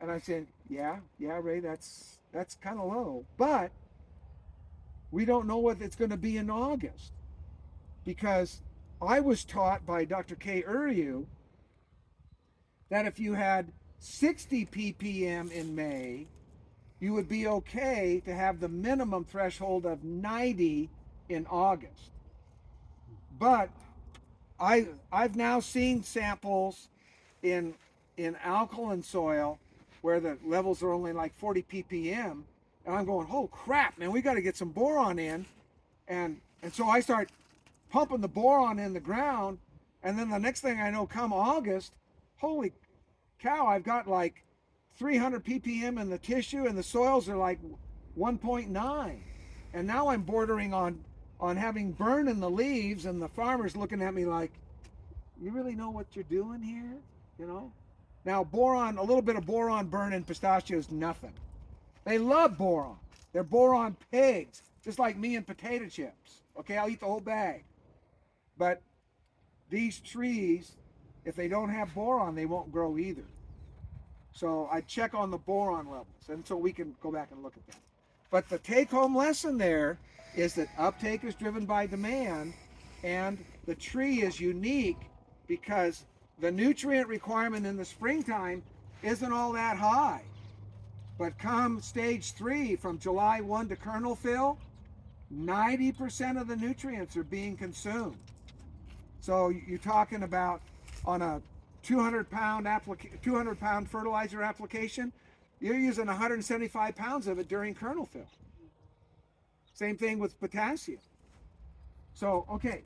And I said, yeah, Ray, that's kind of low. But we don't know what it's going to be in August because I was taught by Dr. K. Uryu that if you had 60 ppm in May, you would be okay to have the minimum threshold of 90 in August. But I've now seen samples in alkaline soil where the levels are only like 40 ppm, and I'm going, oh crap, man, we got to get some boron in, and so I start pumping the boron in the ground, and then the next thing I know, come August, holy cow, I've got like 300 ppm in the tissue, and the soils are like 1.9, and now I'm bordering on having burn in the leaves, and the farmer's looking at me like, you really know what you're doing here, you know? Now boron, a little bit of boron burn in pistachio is nothing. They love boron. They're boron pigs, just like me and potato chips. Okay, I'll eat the whole bag. But these trees, if they don't have boron, they won't grow either. So I check on the boron levels, and so we can go back and look at that. But the take-home lesson there is that uptake is driven by demand, and the tree is unique because the nutrient requirement in the springtime isn't all that high. But come stage 3, from July 1 to kernel fill, 90% of the nutrients are being consumed. So you're talking about on a 200-pound fertilizer application, you're using 175 pounds of it during kernel fill. Same thing with potassium. So, okay,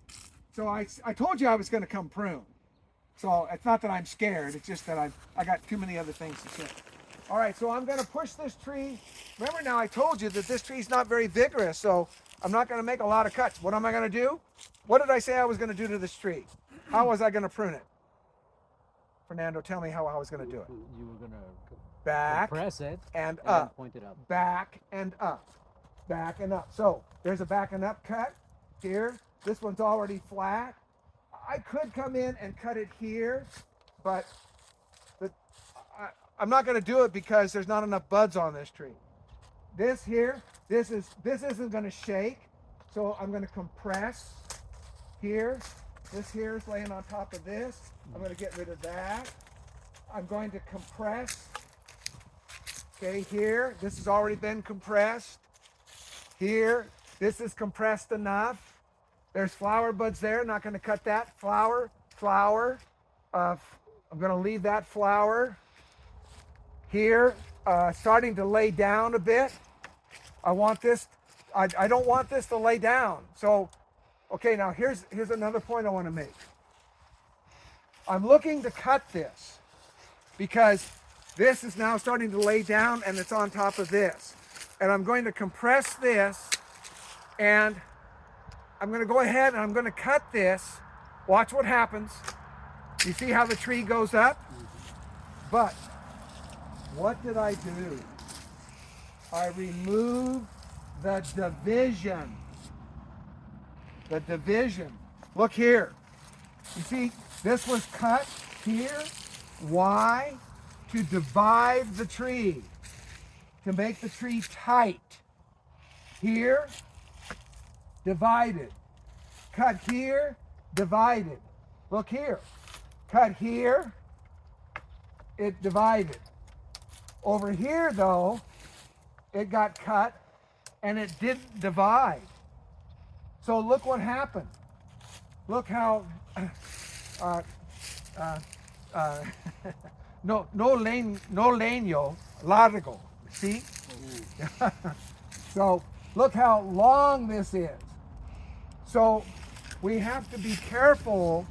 so I told you I was going to come prune. So it's not that I'm scared, it's just that I got too many other things to say. All right, so I'm going to push this tree. Remember now I told you that this tree's not very vigorous, so I'm not going to make a lot of cuts. What am I going to do? What did I say I was going to do to this tree? How was I going to prune it? Fernando, tell me how I was going to do it. You were going to back, press it and then up, point it up. back and up, back and up. So there's a back and up cut here. This one's already flat. I could come in and cut it here, but I'm not going to do it because there's not enough buds on this tree. This here, this isn't going to shake, so I'm going to compress here. This here is laying on top of this. I'm going to get rid of that. I'm going to compress. Okay, here, this has already been compressed. Here, this is compressed enough. There's flower buds there, not going to cut that. Flower. I'm going to leave that flower. Here, starting to lay down a bit. I want this, I don't want this to lay down. So, okay, now here's another point I want to make. I'm looking to cut this because this is now starting to lay down and it's on top of this. And I'm going to compress this, and I'm going to go ahead and I'm going to cut this. Watch what happens. You see how the tree goes up? But what did I do? I removed the division. The division. Look here. You see, this was cut here. Why? To divide the tree. To make the tree tight. Here, divided. Cut here, divided. Look here. Cut here, it divided. Over here, though, it got cut and it didn't divide. So look what happened. Look how no leño largo. See? So look how long this is. So we have to be careful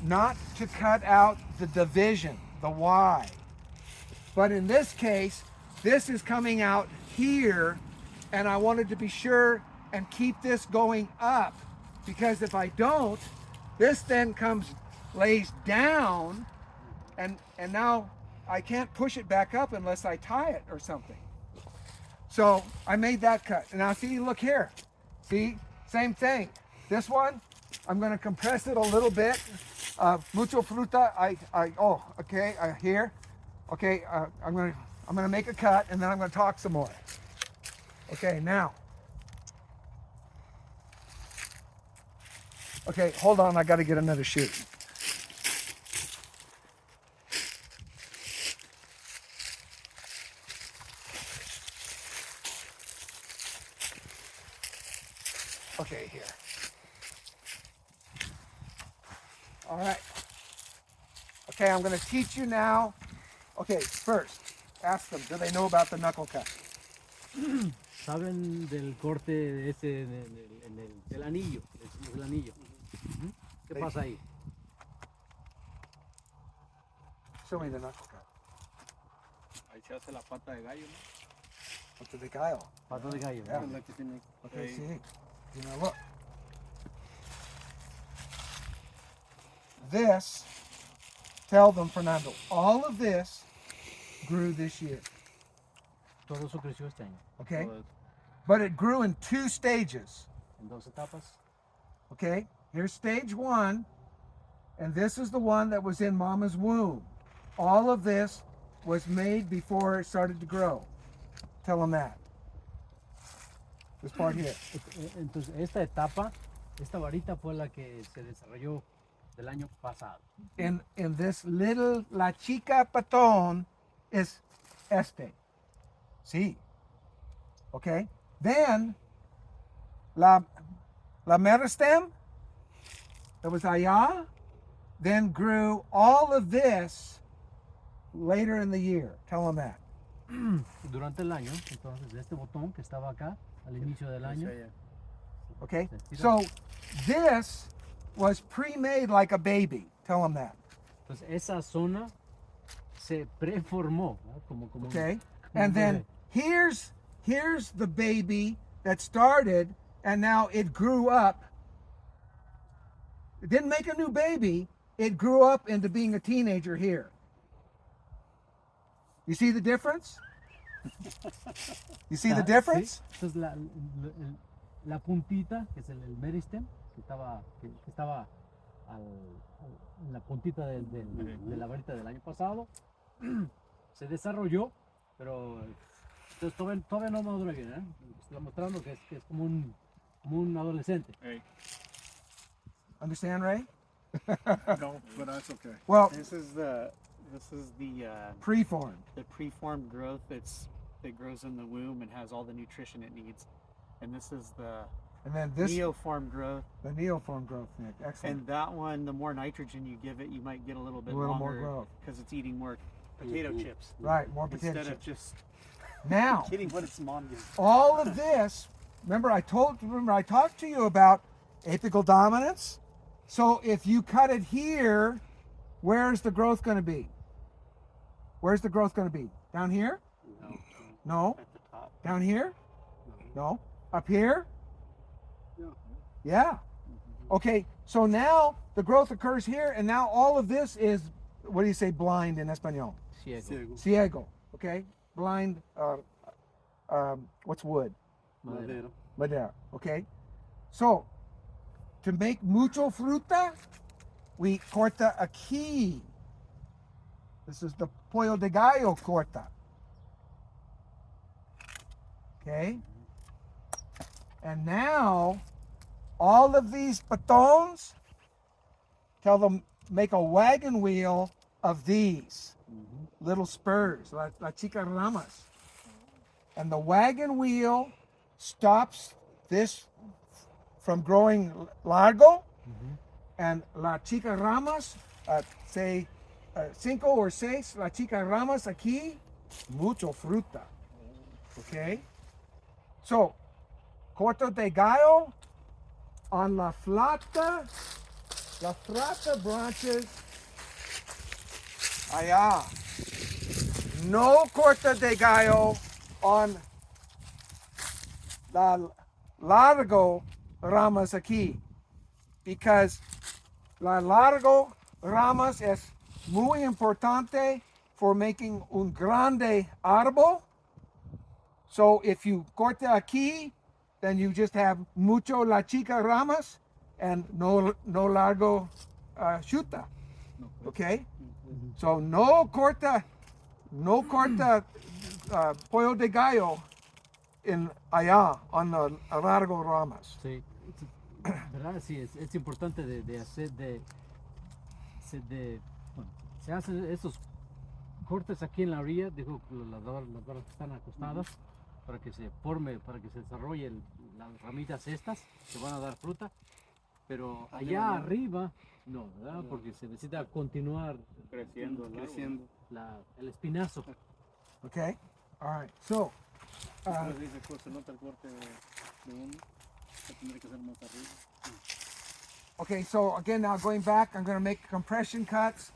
not to cut out the division, the Y. But in this case, this is coming out here, and I wanted to be sure and keep this going up, because if I don't, this then lays down, and now I can't push it back up unless I tie it or something. So I made that cut. And now see, look here. See, same thing. This one, I'm going to compress it a little bit. Mucho fruta, here. Okay, I'm gonna make a cut and then I'm gonna talk some more. Okay, now. Okay, hold on, I gotta get another shoot. Okay, here. All right. Okay, I'm gonna teach you now. Okay, first, ask them, do they know about the knuckle cut? ¿Saben del corte ese del anillo? Le decimos el anillo. Ujú. ¿Qué pasa ahí? Show me the knuckle cut. Ahí se hace la pata de gallo, ¿no? What's the guile? Pata de gallo. Yeah. ¿no? La que tiene Okay, ahí. see. You know, look. This, tell them, Fernando, all of this grew this year, Todo eso creció este año. okay? Todo eso. But it grew in 2 stages, En 2 etapas. okay? Here's stage 1, and this is the one that was in mama's womb. All of this was made before it started to grow. Tell them that. This part here. Entonces, esta etapa, esta varita fue la que se desarrolló del año pasado. In this little la chica patón is este. Sí. Okay. Then la meristem that was allá then grew all of this later in the year. Tell them that. Durante el año, entonces, de este botón que estaba acá, al inicio del año, Hacia allá. Okay. Se estira. So this was pre-made like a baby. Tell them that. Entonces, esa zona se preformó, ¿no? como Okay. como And un then bebé. here's the baby that started and now it grew up. It didn't make a new baby. It grew up into being a teenager here. You see the difference? You see the Ah, difference? sí. Entonces, la puntita, que es el meristem, que estaba en la puntita de la varita del año pasado, se desarrolló, pero entonces todavía no madura bien, ¿eh? Está mostrando que es como un adolescente. Hey. Understand, Ray? No, but that's okay. Well, This is the preformed. preformed growth that grows in the womb and has all the nutrition it needs. And this is the And then this, neoform growth. the neoform growth, Nick. Excellent. And that one, the more nitrogen you give it, you might get a little bit A little more longer growth. because it's eating more potato chips Right, more potato instead of chips. just Now, getting what its mom gives. all of this, remember I talked to you about apical dominance? So if you cut it here, where's the growth going to be? Where's the growth going to be? Down here? No, No. at the top. Down here? No. Up here? Yeah. Okay, so now the growth occurs here, and now all of this is, what do you say, blind in Espanol? Ciego, Ciego. Okay? Blind, what's wood? madera. Madera. Okay? So, to make mucho fruta, we corta aquí. This is the pollo de gallo corta. Okay? And now, all of these batons, tell them, make a wagon wheel of these little spurs, la chica ramas. And the wagon wheel stops this from growing largo, and la chica ramas, say 5 or 6 la chica ramas aquí, mucho fruta. Okay? So, corto de gallo on la flata branches allá. No corta de gallo on la largo ramas aquí, because la largo ramas es muy importante for making un grande árbol. So if you corta aquí, then you just have mucho la chica ramas and no largo chuta. Okay? So no corta no corta pollo de gallo in allá on the Largo Ramas. Sí, ¿verdad? Sí, es importante de hacer, bueno, se hacen esos cortes aquí en la orilla, digo, las barras que están acostadas, para que se forme, para que se desarrolle las ramitas estas que van a dar fruta, pero allá arriba, no, ¿verdad? Porque se necesita continuar Creciendo, creciendo. el espinazo. Okay? All right. So, Después dice que se nota el corte de uno, que tendría que ser más arriba. okay, so again, now going back, I'm going to make compression cuts.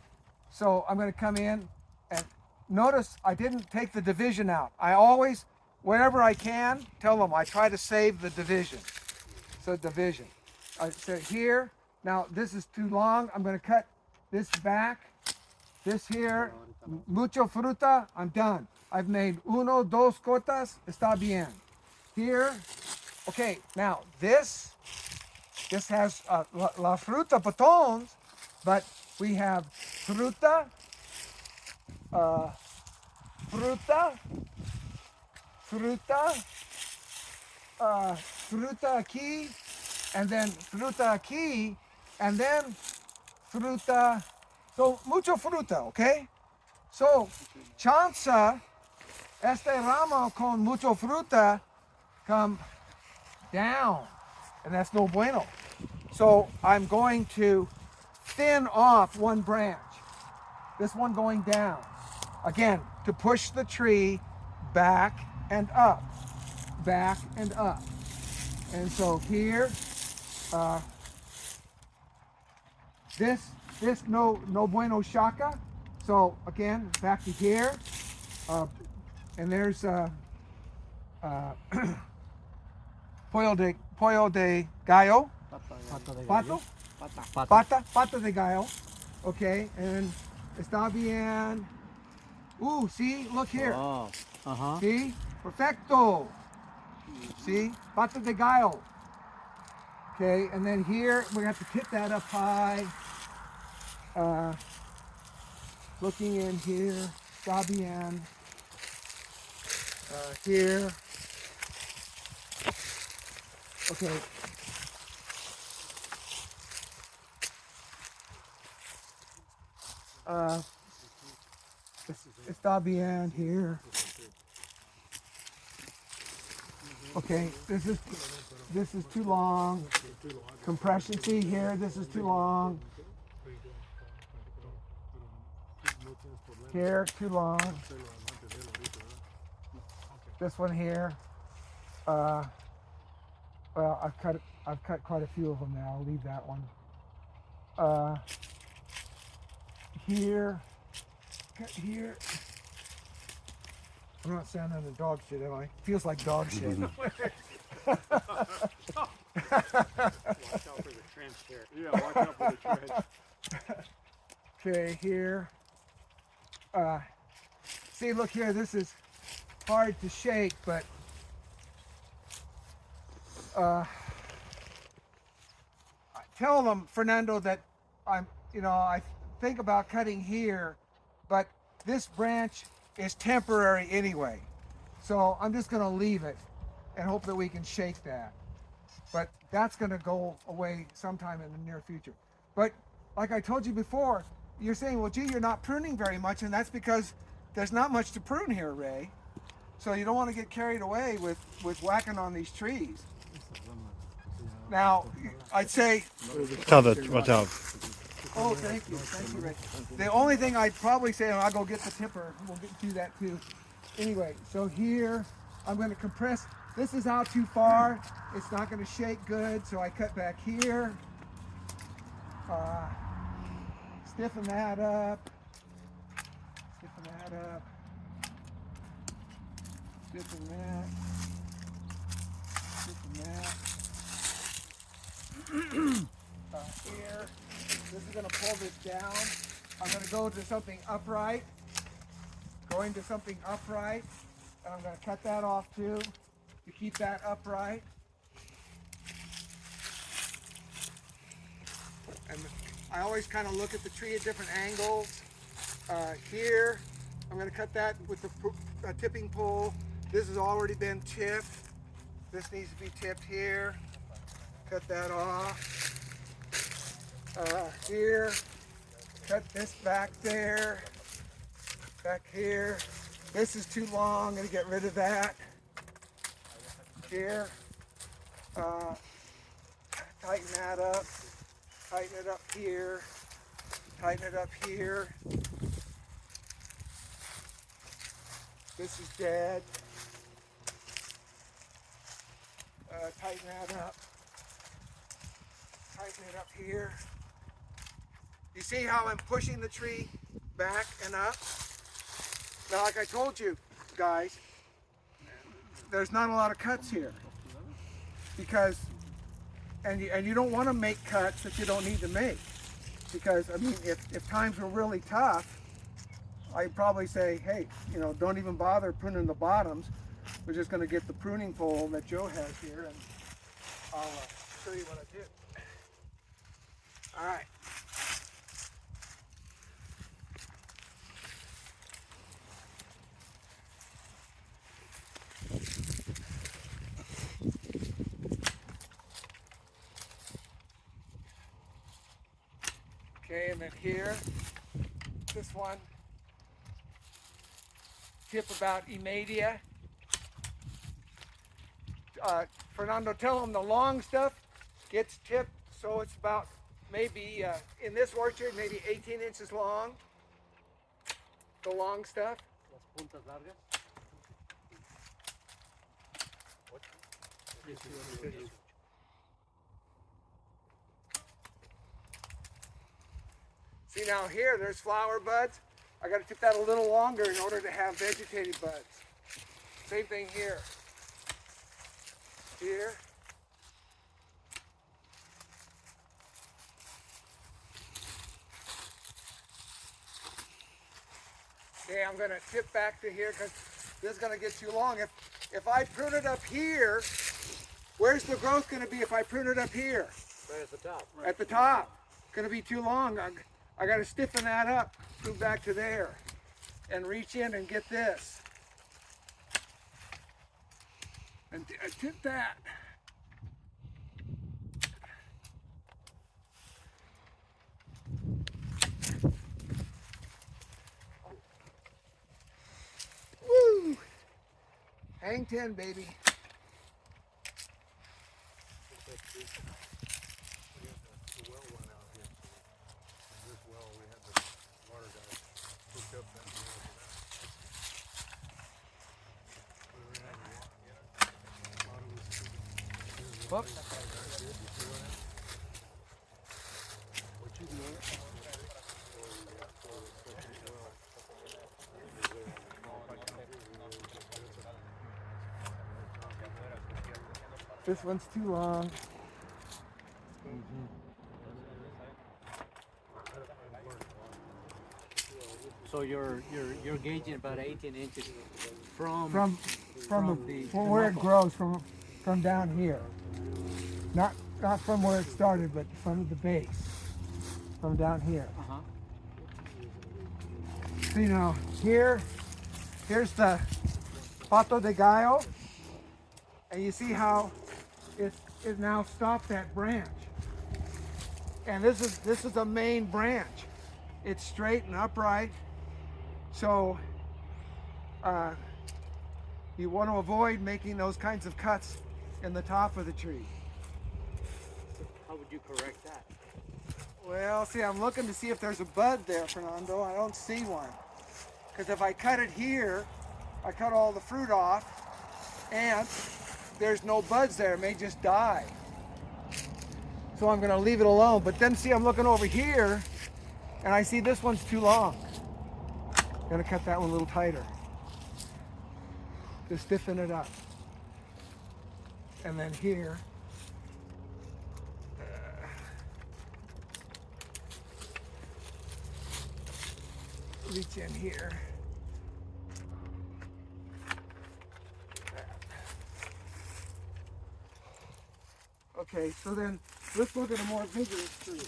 So I'm going to come in and notice I didn't take the division out. I always, wherever I can, tell them I try to save the division. So division. I say here, now this is too long. I'm going to cut this back. This here, mucho fruta, I'm done. I've made uno, dos cotas, está bien. Here, okay, now this has la fruta batons, but we have fruta, fruta aquí, and then fruta aquí, and then fruta. So mucho fruta, okay? So chanza, este ramo con mucho fruta come down, and that's no bueno. So I'm going to thin off one branch, this one going down, again, to push the tree back and up, back and up. And so here, this no bueno shaka. So again, back to here, and there's pollo de gallo, pato, pata de gallo. Okay, and está bien. See, look here. Oh, uh-huh. See, perfecto. See, pata de gallo. Okay, and then here we have to hit that up high. Looking in here, está bien. Here. Okay. Está bien here. Okay, this is too long. Compression, see here, this is too long. Here, too long. This one here. Well, I've cut quite a few of them now. I'll leave that one. Here. Cut here. I'm not sounding the dog shit, am I? Feels like dog shit. Watch out for the trench there. Yeah, watch out for the trench. Okay, here. See, look here, this is hard to shake, but tell them, Fernando, that I think about cutting here, but this branch is temporary anyway. So I'm just gonna leave it and hope that we can shake that. But that's gonna go away sometime in the near future. But like I told you before, you're saying, well, gee, you're not pruning very much, and that's because there's not much to prune here, Ray. So you don't want to get carried away with whacking on these trees. Now, I'd say, Watch out. oh, thank you, Ray. The only thing I'd probably say, and I'll go get the tipper, we'll do that too. Anyway, so here, I'm going to compress. This is out too far. It's not going to shake good, so I cut back here. Stiffen that up. Stiffen that. Stiffen that. Here. This is going to pull this down. I'm going to go to something upright. Going to something upright. And I'm going to cut that off too to keep that upright. And I always kind of look at the tree at different angles. Here, I'm going to cut that with the tipping pole. This has already been tipped. This needs to be tipped here. Cut that off. Here. Cut this back there. Back here. This is too long. I'm going to get rid of that. Here. Tighten that up. Tighten it up here. Tighten it up here. This is dead. Tighten that up. Tighten it up here. You see how I'm pushing the tree back and up? Now, like I told you guys, there's not a lot of cuts here because, and you don't want to make cuts that you don't need to make, because I mean, if times were really tough, I'd probably say, hey, you know, don't even bother pruning the bottoms. We're just going to get the pruning pole that Joe has here, and I'll show you what I did. All right. Okay, and then here, this one, tip about Imedia. Fernando, tell them the long stuff gets tipped, so it's about maybe, in this orchard, maybe 18 inches long. The long stuff. Las puntas largas. See now here, there's flower buds. I got to tip that a little longer in order to have vegetated buds. Same thing here. Here. Okay, I'm going to tip back to here because this is going to get too long. If I prune it up here, where's the growth going to be if I prune it up here? Right at the top. At the top. Going to be too long. I got to stiffen that up, move back to there, and reach in and get this. And tip that. Woo! Hang 10, baby. Whoops. This one's too long. So you're gauging about 18 inches from From where it grows, from down here. Not from where it started, but from the base. From down here. So you know, here's the pato de gallo, and you see how it now stopped that branch. And this is a main branch. It's straight and upright. So you want to avoid making those kinds of cuts in the top of the tree. How would you correct that? Well, see, I'm looking to see if there's a bud there, Fernando. I don't see one. Because if I cut it here, I cut all the fruit off, and there's no buds there. It may just die. So I'm going to leave it alone. But then, see, I'm looking over here, and I see this one's too long. I'm going to cut that one a little tighter to stiffen it up. And then here, reach in here. Okay, so then let's look at a more vigorous tree.